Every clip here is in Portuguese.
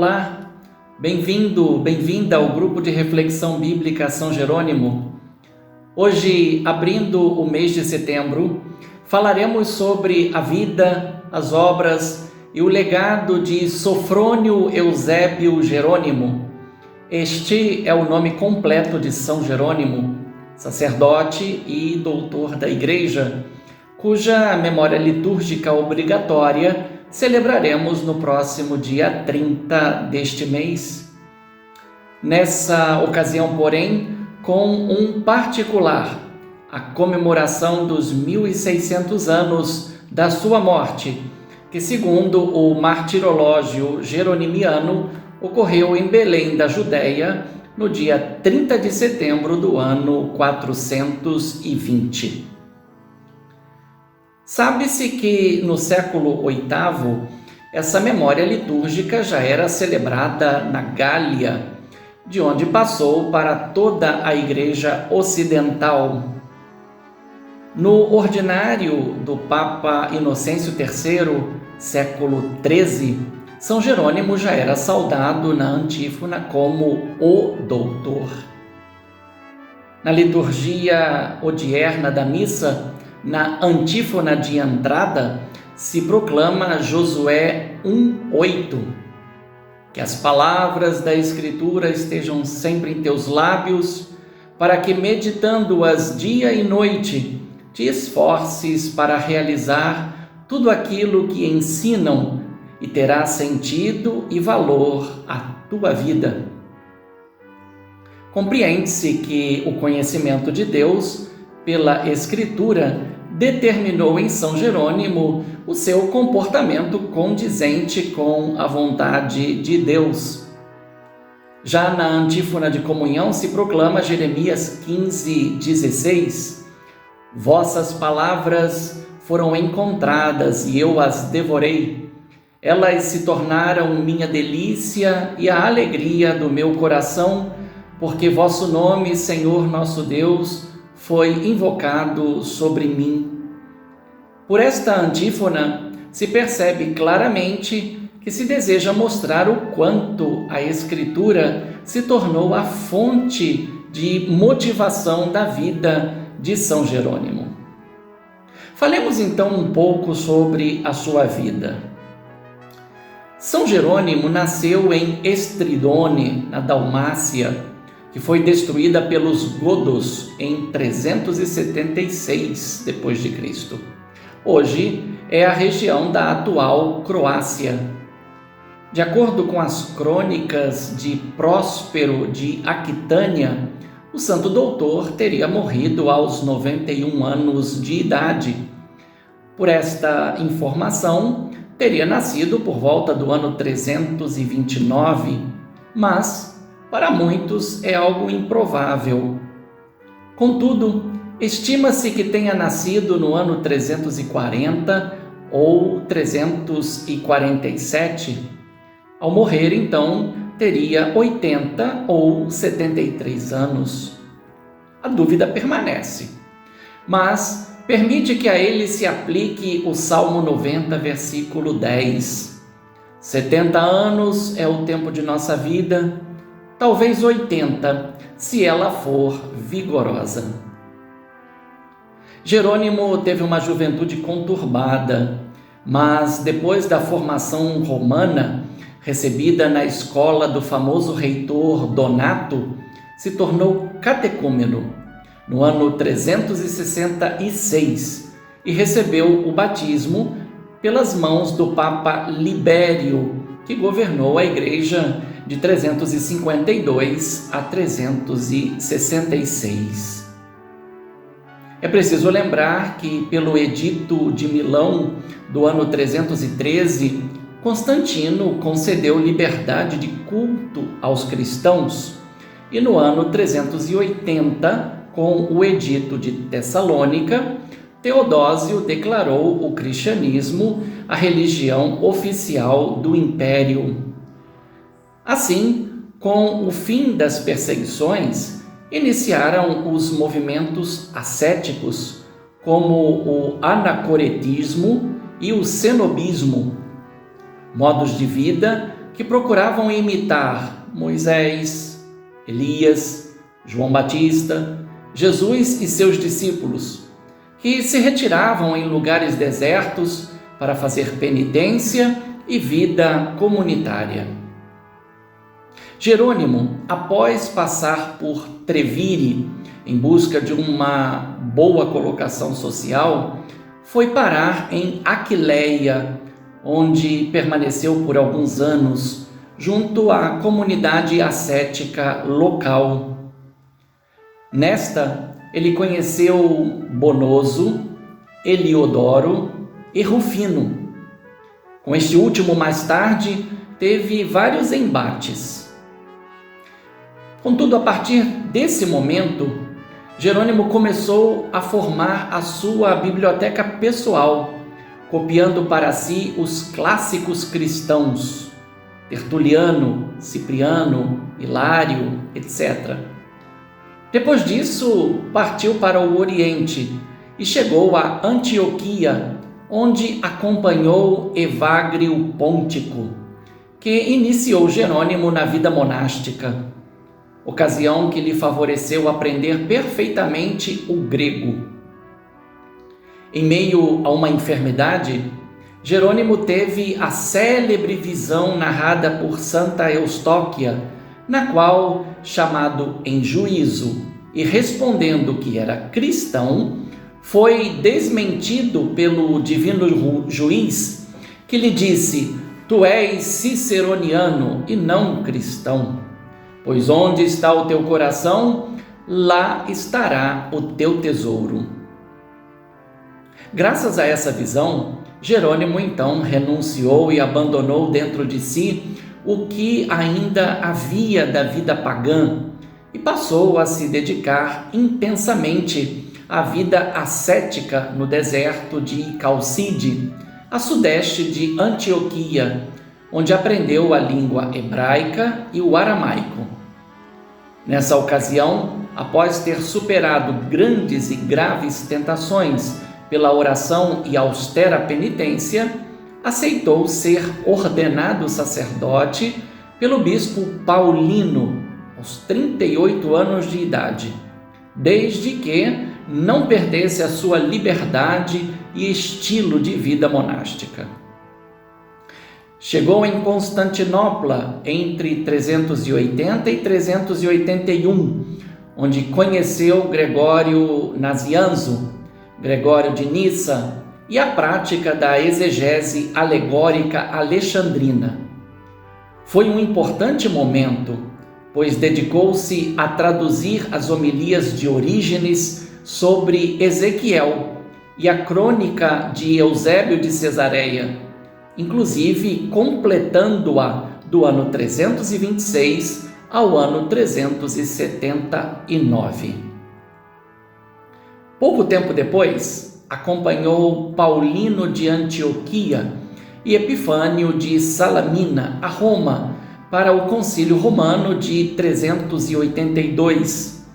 Olá, bem-vindo, bem-vinda ao grupo de reflexão bíblica São Jerônimo. Hoje, abrindo o mês de setembro, falaremos sobre a vida, as obras e o legado de Sofrônio Eusébio Jerônimo. Este é o nome completo de São Jerônimo, sacerdote e doutor da Igreja, cuja memória litúrgica obrigatória celebraremos no próximo dia 30 deste mês. Nessa ocasião, porém, com um particular, a comemoração dos 1600 anos da sua morte, que, segundo o martirológio jeronimiano, ocorreu em Belém da Judéia, no dia 30 de setembro do ano 420. Sabe-se que no século VIII, essa memória litúrgica já era celebrada na Gália, de onde passou para toda a Igreja Ocidental. No ordinário do Papa Inocêncio III, século XIII, São Jerônimo já era saudado na antífona como o Doutor. Na liturgia odierna da missa, na antífona de entrada, se proclama Josué 1:8, que as palavras da Escritura estejam sempre em teus lábios, para que, meditando-as dia e noite, te esforces para realizar tudo aquilo que ensinam e terá sentido e valor à tua vida. Compreende-se que o conhecimento de Deus pela Escritura determinou em São Jerônimo o seu comportamento condizente com a vontade de Deus. Já na antífona de comunhão se proclama Jeremias 15:16: vossas palavras foram encontradas e eu as devorei. Elas se tornaram minha delícia e a alegria do meu coração, porque vosso nome, Senhor nosso Deus, foi invocado sobre mim. Por esta antífona se percebe claramente que se deseja mostrar o quanto a Escritura se tornou a fonte de motivação da vida de São Jerônimo. Falemos então um pouco sobre a sua vida. São Jerônimo nasceu em Estridone, na Dalmácia, que foi destruída pelos godos em 376 d.C. Hoje é a região da atual Croácia. De acordo com as crônicas de Próspero de Aquitânia, o santo doutor teria morrido aos 91 anos de idade. Por esta informação, teria nascido por volta do ano 329, mas para muitos é algo improvável. Contudo, estima-se que tenha nascido no ano 340 ou 347. Ao morrer, então, teria 80 ou 73 anos. A dúvida permanece, mas permite que a ele se aplique o Salmo 90, versículo 10. 70 anos é o tempo de nossa vida, talvez 80, se ela for vigorosa. Jerônimo teve uma juventude conturbada, mas depois da formação romana, recebida na escola do famoso reitor Donato, se tornou catecúmeno no ano 366 e recebeu o batismo pelas mãos do Papa Libério, que governou a Igreja de 352 a 366. É preciso lembrar que, pelo Edito de Milão do ano 313, Constantino concedeu liberdade de culto aos cristãos, e no ano 380, com o Edito de Tessalônica, Teodósio declarou o cristianismo a religião oficial do Império. Assim, com o fim das perseguições, iniciaram os movimentos ascéticos, como o anacoretismo e o cenobismo, modos de vida que que procuravam imitar Moisés, Elias, João Batista, Jesus e seus discípulos, que se retiravam em lugares desertos para fazer penitência e vida comunitária. Jerônimo, após passar por Treviri em busca de uma boa colocação social, foi parar em Aquileia, onde permaneceu por alguns anos junto à comunidade ascética local. Nesta, ele conheceu Bonoso, Heliodoro e Rufino. Com este último, mais tarde, teve vários embates. Contudo, a partir desse momento, Jerônimo começou a formar a sua biblioteca pessoal, copiando para si os clássicos cristãos, Tertuliano, Cipriano, Hilário, etc. Depois disso, partiu para o Oriente e chegou a Antioquia, onde acompanhou Evagrio Pôntico, que iniciou Jerônimo na vida monástica, ocasião que lhe favoreceu aprender perfeitamente o grego. Em meio a uma enfermidade, Jerônimo teve a célebre visão narrada por Santa Eustóquia, na qual, chamado em juízo e respondendo que era cristão, foi desmentido pelo divino juiz, que lhe disse: "Tu és ciceroniano e não cristão, pois onde está o teu coração, lá estará o teu tesouro." Graças a essa visão, Jerônimo então renunciou e abandonou dentro de si o que ainda havia da vida pagã e passou a se dedicar intensamente à vida ascética no deserto de Calcide, a sudeste de Antioquia, onde aprendeu a língua hebraica e o aramaico. Nessa ocasião, após ter superado grandes e graves tentações pela oração e austera penitência, aceitou ser ordenado sacerdote pelo bispo Paulino aos 38 anos de idade, desde que não perdesse a sua liberdade e estilo de vida monástica. Chegou em Constantinopla entre 380 e 381, onde conheceu Gregório Nazianzo, Gregório de Nissa e a prática da exegese alegórica alexandrina. Foi um importante momento, pois dedicou-se a traduzir as homilias de Orígenes sobre Ezequiel e a crônica de Eusébio de Cesareia, inclusive completando-a do ano 326 ao ano 379. Pouco tempo depois, acompanhou Paulino de Antioquia e Epifânio de Salamina a Roma para o Concílio Romano de 382.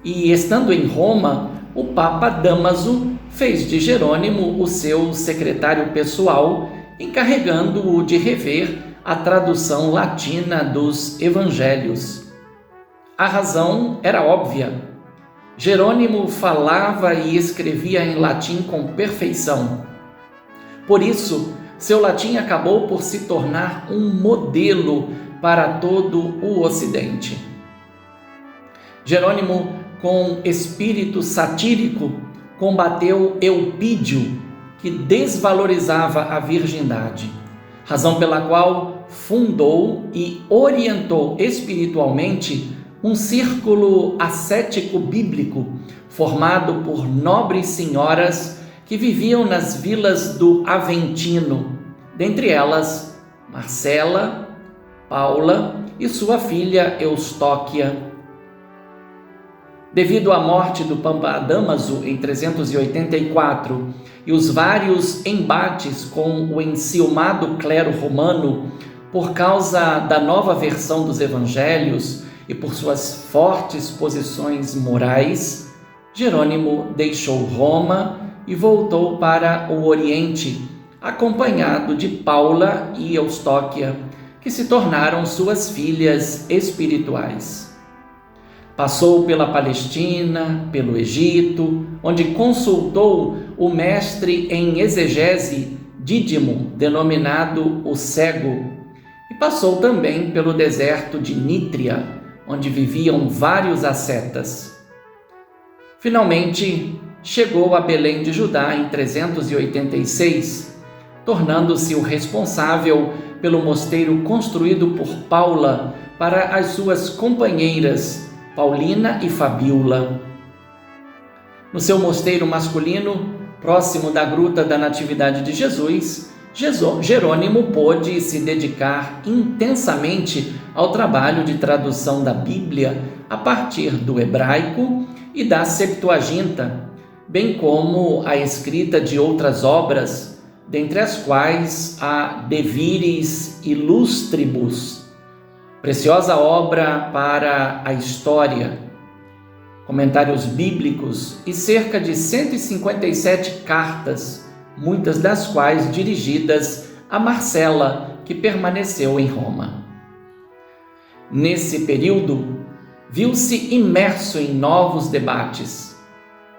E, estando em Roma, o Papa Dámaso fez de Jerônimo o seu secretário pessoal, encarregando-o de rever a tradução latina dos evangelhos. A razão era óbvia. Jerônimo falava e escrevia em latim com perfeição. Por isso, seu latim acabou por se tornar um modelo para todo o Ocidente. Jerônimo, com espírito satírico, combateu Eupídio, que desvalorizava a virgindade, razão pela qual fundou e orientou espiritualmente um círculo ascético bíblico formado por nobres senhoras que viviam nas vilas do Aventino, dentre elas Marcela, Paula e sua filha Eustóquia. Devido à morte do Papa Dámaso em 384 e os vários embates com o enciumado clero romano por causa da nova versão dos evangelhos e por suas fortes posições morais, Jerônimo deixou Roma e voltou para o Oriente, acompanhado de Paula e Eustóquia, que se tornaram suas filhas espirituais. Passou pela Palestina, pelo Egito, onde consultou o mestre em exegese Dídimo, denominado o Cego, e passou também pelo deserto de Nítria, onde viviam vários ascetas. Finalmente, chegou a Belém de Judá em 386, tornando-se o responsável pelo mosteiro construído por Paula para as suas companheiras Paulina e Fabíola. No seu mosteiro masculino, próximo da Gruta da Natividade de Jesus, Jerônimo pôde se dedicar intensamente ao trabalho de tradução da Bíblia a partir do hebraico e da Septuaginta, bem como a escrita de outras obras, dentre as quais a De Viris Illustribus, preciosa obra para a história, comentários bíblicos e cerca de 157 cartas, muitas das quais dirigidas a Marcela, que permaneceu em Roma. Nesse período, viu-se imerso em novos debates,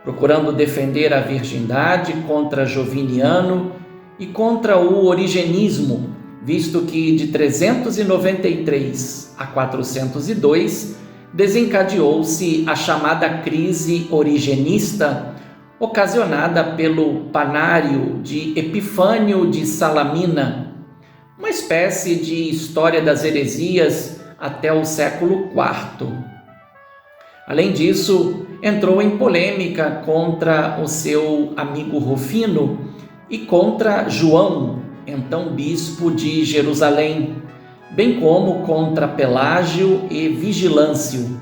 procurando defender a virgindade contra Joviniano e contra o origenismo, visto que de 393 a 402 desencadeou-se a chamada crise origenista, ocasionada pelo panário de Epifânio de Salamina, uma espécie de história das heresias até o século IV. Além disso, entrou em polêmica contra o seu amigo Rufino e contra João, então bispo de Jerusalém, bem como contra Pelágio e Vigilâncio.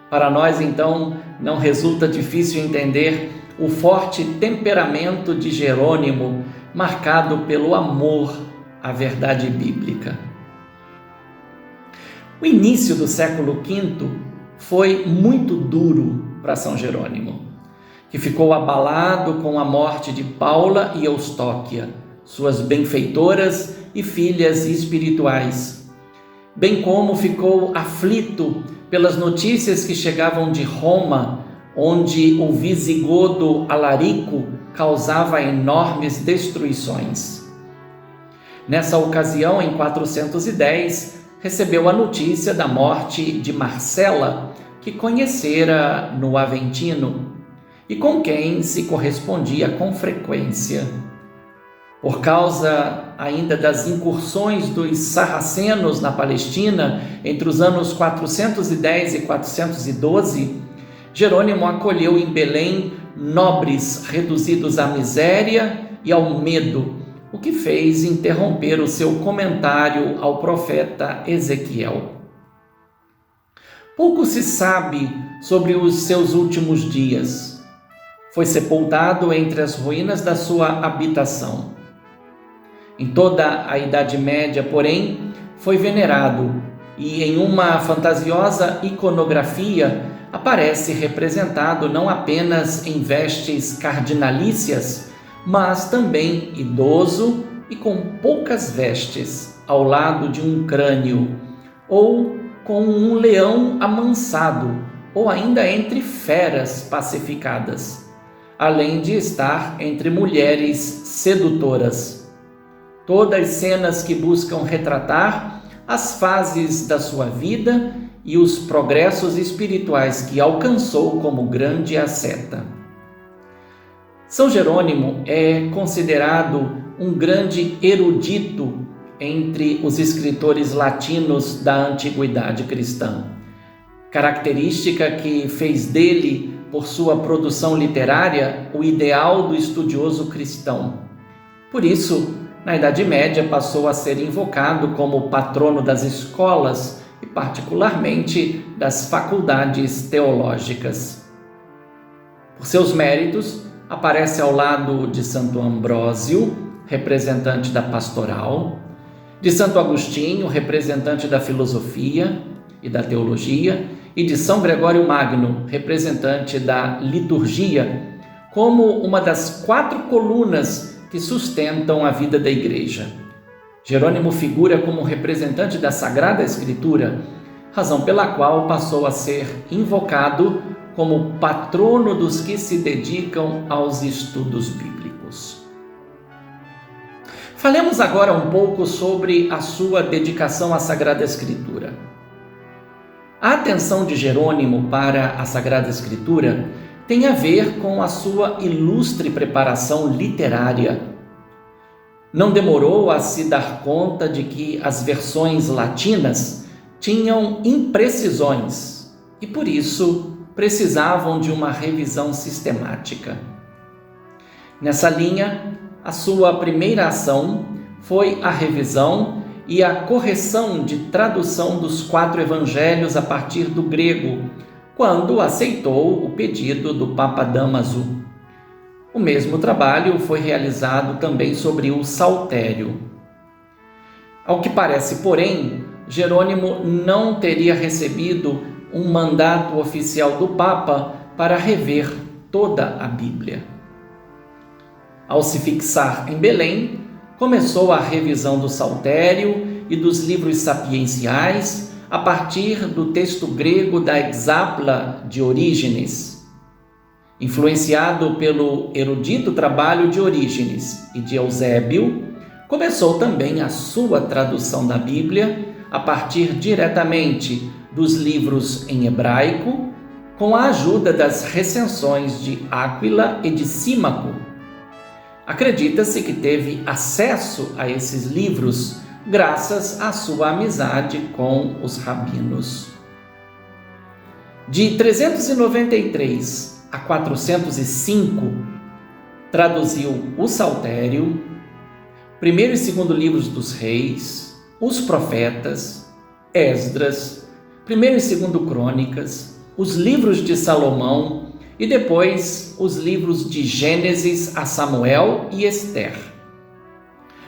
Para nós, então, não resulta difícil entender o forte temperamento de Jerônimo, marcado pelo amor à verdade bíblica. O início do século V foi muito duro para São Jerônimo, que ficou abalado com a morte de Paula e Eustóquia, suas benfeitoras e filhas espirituais, bem como ficou aflito pelas notícias que chegavam de Roma, onde o visigodo Alarico causava enormes destruições. Nessa ocasião, em 410, recebeu a notícia da morte de Marcela, que conhecera no Aventino e com quem se correspondia com frequência. Por causa ainda das incursões dos sarracenos na Palestina entre os anos 410 e 412, Jerônimo acolheu em Belém nobres reduzidos à miséria e ao medo, o que fez interromper o seu comentário ao profeta Ezequiel. Pouco se sabe sobre os seus últimos dias. Foi sepultado entre as ruínas da sua habitação. Em toda a Idade Média, porém, foi venerado e, em uma fantasiosa iconografia, aparece representado não apenas em vestes cardinalícias, mas também idoso e com poucas vestes, ao lado de um crânio, ou com um leão amansado, ou ainda entre feras pacificadas, além de estar entre mulheres sedutoras. Todas cenas que buscam retratar as fases da sua vida e os progressos espirituais que alcançou como grande asceta. São Jerônimo é considerado um grande erudito entre os escritores latinos da antiguidade cristã, característica que fez dele, por sua produção literária, o ideal do estudioso cristão. Por isso, na Idade Média, passou a ser invocado como patrono das escolas e, particularmente, das faculdades teológicas. Por seus méritos, aparece ao lado de Santo Ambrósio, representante da pastoral, de Santo Agostinho, representante da filosofia e da teologia, e de São Gregório Magno, representante da liturgia, como uma das 4 colunas que sustentam a vida da Igreja. Jerônimo figura como representante da Sagrada Escritura, razão pela qual passou a ser invocado como patrono dos que se dedicam aos estudos bíblicos. Falemos agora um pouco sobre a sua dedicação à Sagrada Escritura. A atenção de Jerônimo para a Sagrada Escritura tem a ver com a sua ilustre preparação literária. Não demorou a se dar conta de que as versões latinas tinham imprecisões e, por isso, precisavam de uma revisão sistemática. Nessa linha, a sua primeira ação foi a revisão e a correção de tradução dos 4 evangelhos a partir do grego, quando aceitou o pedido do Papa Dámaso. O mesmo trabalho foi realizado também sobre o Saltério. Ao que parece, porém, Jerônimo não teria recebido um mandato oficial do Papa para rever toda a Bíblia. Ao se fixar em Belém, começou a revisão do Saltério e dos livros sapienciais a partir do texto grego da Hexapla de Orígenes. Influenciado pelo erudito trabalho de Orígenes e de Eusébio, começou também a sua tradução da Bíblia a partir diretamente dos livros em hebraico, com a ajuda das recensões de Áquila e de Símaco. Acredita-se que teve acesso a esses livros graças à sua amizade com os rabinos. De 393 a 405, traduziu o Saltério, primeiro e segundo livros dos reis, os profetas, Esdras, primeiro e segundo crônicas, os livros de Salomão e depois os livros de Gênesis a Samuel e Ester.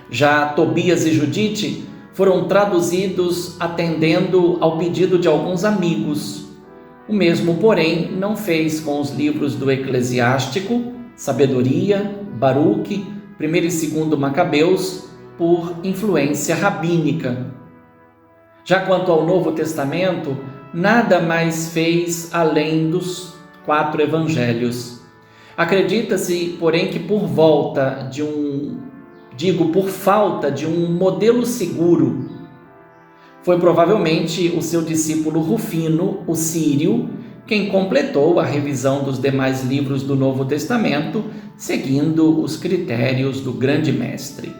Já Tobias e Judite foram traduzidos atendendo ao pedido de alguns amigos. O mesmo, porém, não fez com os livros do Eclesiástico, Sabedoria, Baruque, 1º e 2º Macabeus, por influência rabínica. Já quanto ao Novo Testamento, nada mais fez além dos 4 evangelhos. Acredita-se, porém, que por falta de um modelo seguro, foi provavelmente o seu discípulo Rufino, o Sírio, quem completou a revisão dos demais livros do Novo Testamento, seguindo os critérios do grande mestre.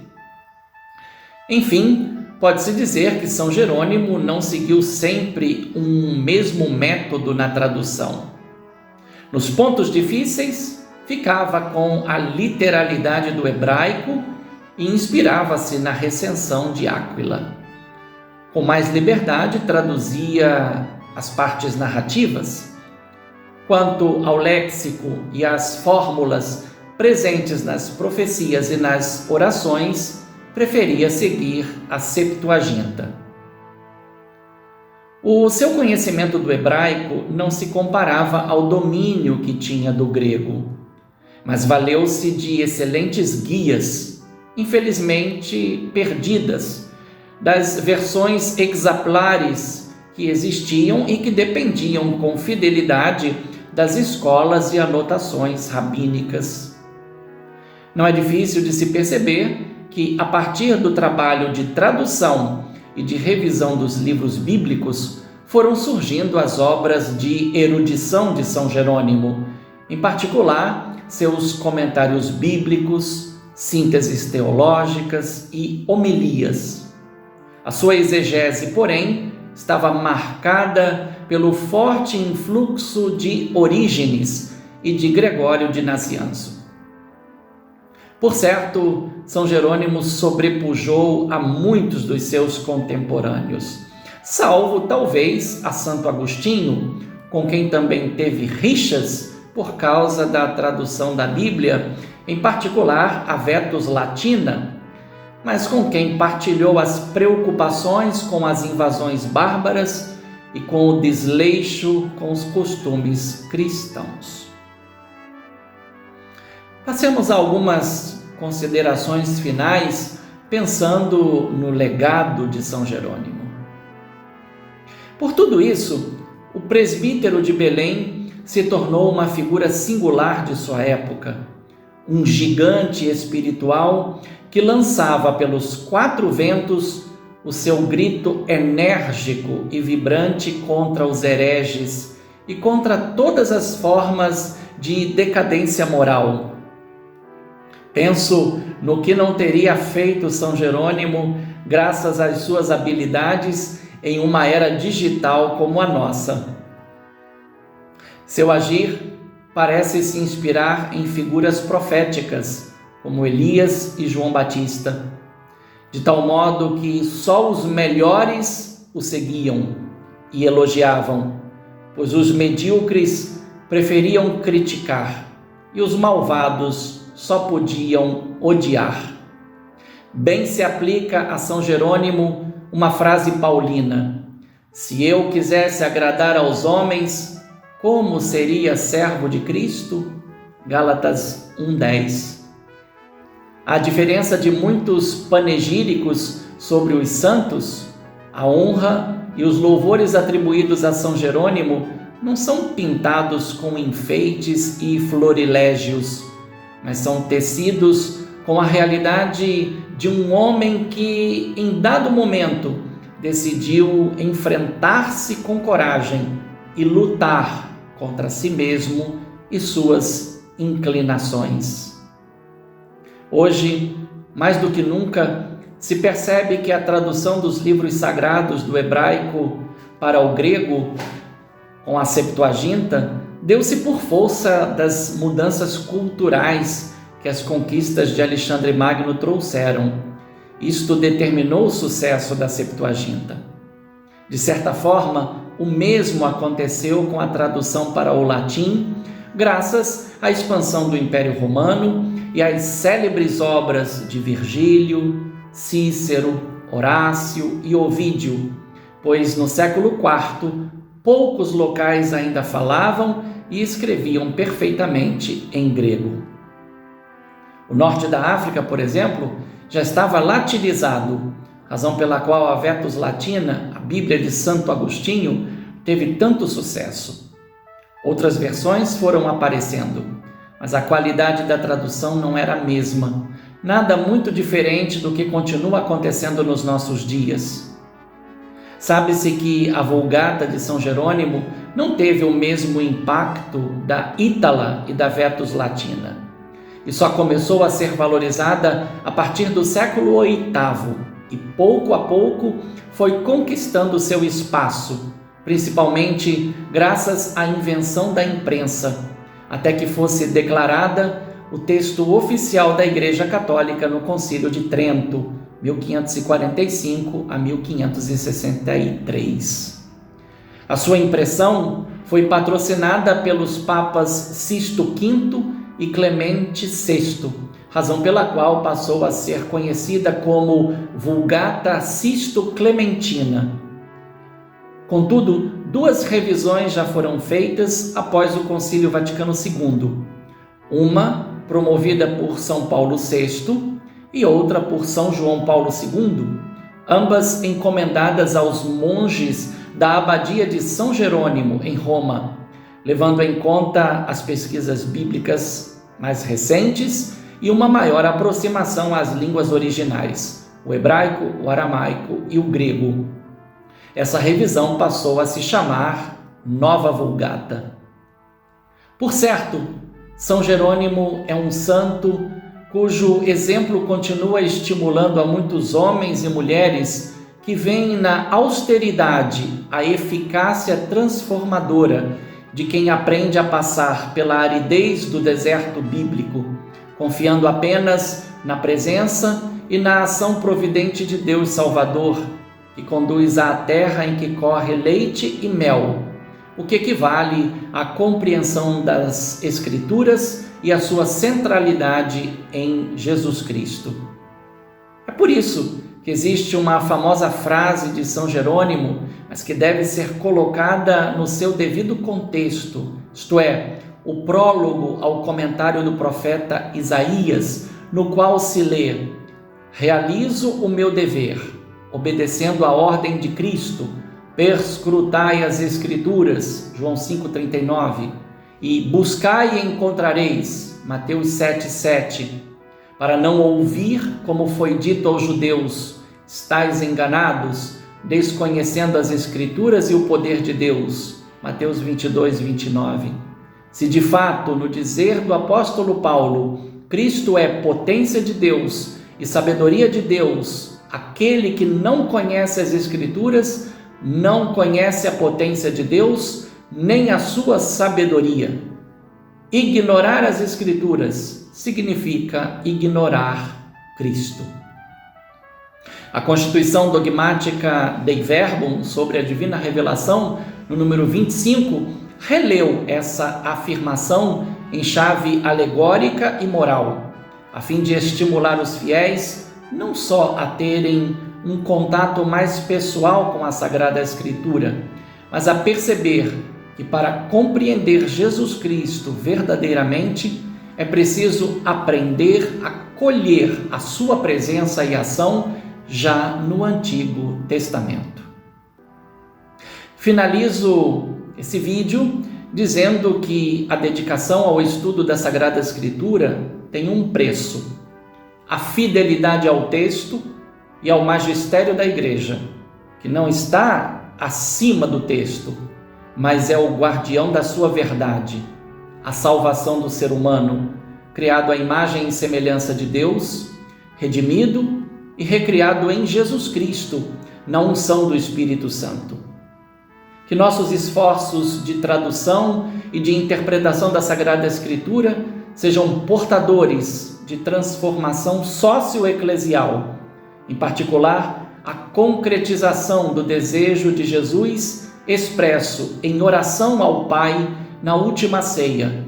Enfim, pode-se dizer que São Jerônimo não seguiu sempre um mesmo método na tradução. Nos pontos difíceis, ficava com a literalidade do hebraico e inspirava-se na recensão de Áquila. Com mais liberdade, traduzia as partes narrativas. Quanto ao léxico e às fórmulas presentes nas profecias e nas orações, preferia seguir a Septuaginta. O seu conhecimento do hebraico não se comparava ao domínio que tinha do grego, mas valeu-se de excelentes guias, infelizmente perdidas, das versões exemplares que existiam e que dependiam com fidelidade das escolas e anotações rabínicas. Não é difícil de se perceber que, a partir do trabalho de tradução e de revisão dos livros bíblicos, foram surgindo as obras de erudição de São Jerônimo, em particular seus comentários bíblicos, sínteses teológicas e homilias. A sua exegese, porém, estava marcada pelo forte influxo de Orígenes e de Gregório de Nazianzo. Por certo, São Jerônimo sobrepujou a muitos dos seus contemporâneos, salvo talvez a Santo Agostinho, com quem também teve rixas por causa da tradução da Bíblia, em particular a Vetus Latina, mas com quem partilhou as preocupações com as invasões bárbaras e com o desleixo com os costumes cristãos. Passemos a algumas considerações finais, pensando no legado de São Jerônimo. Por tudo isso, o presbítero de Belém se tornou uma figura singular de sua época, um gigante espiritual que lançava pelos quatro ventos o seu grito enérgico e vibrante contra os hereges e contra todas as formas de decadência moral. Penso no que não teria feito São Jerônimo graças às suas habilidades em uma era digital como a nossa. Seu agir parece se inspirar em figuras proféticas, como Elias e João Batista, de tal modo que só os melhores o seguiam e elogiavam, pois os medíocres preferiam criticar e os malvados só podiam odiar. Bem se aplica a São Jerônimo uma frase paulina: se eu quisesse agradar aos homens, como seria servo de Cristo? Gálatas 1:10. A diferença de muitos panegíricos sobre os santos, a honra e os louvores atribuídos a São Jerônimo não são pintados com enfeites e florilégios, mas são tecidos com a realidade de um homem que, em dado momento, decidiu enfrentar-se com coragem e lutar contra si mesmo e suas inclinações. Hoje, mais do que nunca, se percebe que a tradução dos livros sagrados do hebraico para o grego, com a Septuaginta, deu-se por força das mudanças culturais que as conquistas de Alexandre Magno trouxeram. Isto determinou o sucesso da Septuaginta. De certa forma, o mesmo aconteceu com a tradução para o latim, graças à expansão do Império Romano e às célebres obras de Virgílio, Cícero, Horácio e Ovídio, pois no século IV poucos locais ainda falavam e escreviam perfeitamente em grego. O norte da África, por exemplo, já estava latinizado, razão pela qual a Vetus Latina, a Bíblia de Santo Agostinho, teve tanto sucesso. Outras versões foram aparecendo, mas a qualidade da tradução não era a mesma, nada muito diferente do que continua acontecendo nos nossos dias. Sabe-se que a Vulgata de São Jerônimo não teve o mesmo impacto da Ítala e da Vetus Latina, e só começou a ser valorizada a partir do século VIII, e pouco a pouco foi conquistando seu espaço, principalmente graças à invenção da imprensa, até que fosse declarada o texto oficial da Igreja Católica no Concílio de Trento, 1545 a 1563. A sua impressão foi patrocinada pelos papas Sisto V e Clemente VI, razão pela qual passou a ser conhecida como Vulgata Sisto-Clementina. Contudo, duas revisões já foram feitas após o Concílio Vaticano II, uma promovida por São Paulo VI e outra por São João Paulo II, ambas encomendadas aos monges da Abadia de São Jerônimo, em Roma, levando em conta as pesquisas bíblicas mais recentes e uma maior aproximação às línguas originais, o hebraico, o aramaico e o grego. Essa revisão passou a se chamar Nova Vulgata. Por certo, São Jerônimo é um santo cujo exemplo continua estimulando a muitos homens e mulheres que veem na austeridade a eficácia transformadora de quem aprende a passar pela aridez do deserto bíblico, confiando apenas na presença e na ação providente de Deus Salvador, que conduz à terra em que corre leite e mel, o que equivale à compreensão das Escrituras e a sua centralidade em Jesus Cristo. É por isso que existe uma famosa frase de São Jerônimo, mas que deve ser colocada no seu devido contexto, isto é, o prólogo ao comentário do profeta Isaías, no qual se lê: realizo o meu dever, obedecendo a ordem de Cristo, perscrutai as Escrituras, João 5,39, e buscai e encontrareis, Mateus 7,7, para não ouvir, como foi dito aos judeus, estais enganados, desconhecendo as Escrituras e o poder de Deus, Mateus 22,29. Se de fato, no dizer do apóstolo Paulo, Cristo é potência de Deus e sabedoria de Deus, aquele que não conhece as Escrituras não conhece a potência de Deus nem a sua sabedoria. Ignorar as Escrituras significa ignorar Cristo. A Constituição Dogmática Dei Verbum sobre a Divina Revelação, no número 25, releu essa afirmação em chave alegórica e moral, a fim de estimular os fiéis não só a terem um contato mais pessoal com a Sagrada Escritura, mas a perceber que para compreender Jesus Cristo verdadeiramente é preciso aprender a colher a sua presença e ação já no Antigo Testamento. Finalizo esse vídeo dizendo que a dedicação ao estudo da Sagrada Escritura tem um preço: a fidelidade ao texto e ao magistério da Igreja, que não está acima do texto, mas é o guardião da sua verdade, a salvação do ser humano, criado à imagem e semelhança de Deus, redimido e recriado em Jesus Cristo, na unção do Espírito Santo. Que nossos esforços de tradução e de interpretação da Sagrada Escritura sejam portadores de transformação socioeclesial, em particular, a concretização do desejo de Jesus expresso em oração ao Pai na última ceia,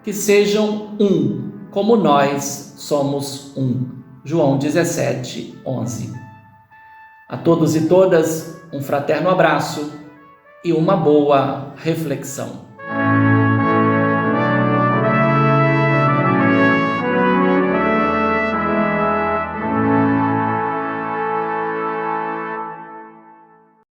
que sejam um, como nós somos um. João 17:11. A todos e todas, um fraterno abraço e uma boa reflexão.